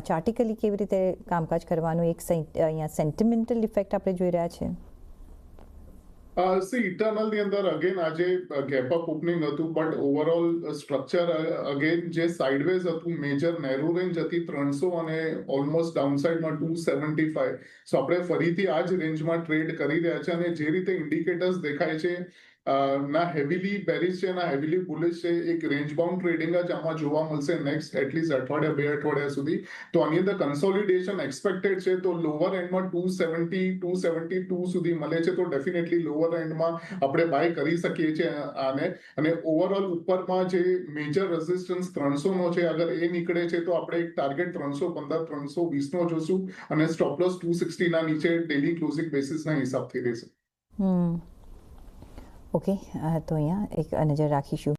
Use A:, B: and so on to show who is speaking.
A: ચાર્ટિકલી કેવી રીતે કામકાજ કરવાનું એક અહીંયા સેન્ટિમેન્ટલ ઇફેક્ટ આપણે જોઈ રહ્યા છીએ?
B: સી ઇટરનલની અંદર અગેન આજે ગેપ અપ ઓપનિંગ હતું, બટ ઓવરઓલ સ્ટ્રક્ચર અગેન જે સાઇડવેઝ હતું, મેજર નેરો રેન્જ હતી 300 અને ઓલમોસ્ટ ડાઉનસાઇડમાં 275. સો આપણે ફરીથી આ જ રેન્જમાં ટ્રેડ કરી રહ્યા છે અને જે રીતે ઇન્ડિકેટર્સ દેખાય છે ના હેવીલી બેરિશ છે ના હેવીલી બુલિશ છે, એક રેન્જ બાઉન્ડ ટ્રેડિંગ જ આમાં જોવા મળશે નેક્સ્ટ એટલીસ્ટ અઠવાડિયા 2 અઠવાડિયા સુધી. તો આની અંદર કન્સોલિડેશન એક્સપેક્ટેડ છે, તો લોઅર એન્ડમાં 270 272 સુધી મળે છે, તો ડેફિનેટલી લોઅર એન્ડમાં આપણે બાય કરી શકીએ છીએ આને. અને ઓવરઓલ ઉપરમાં જે મેજર રેઝિસ્ટન્સ 300 નો છે, અગર એ નીકળે છે તો આપણે એક ટાર્ગેટ 315 320 નો જોશું અને સ્ટોપ લોસ 260 ના નીચે ડેલી ક્લોઝિંગ બેસિસના હિસાબથી રહેશે.
A: ઓકે, તો અહીંયા એક નજર રાખીશું.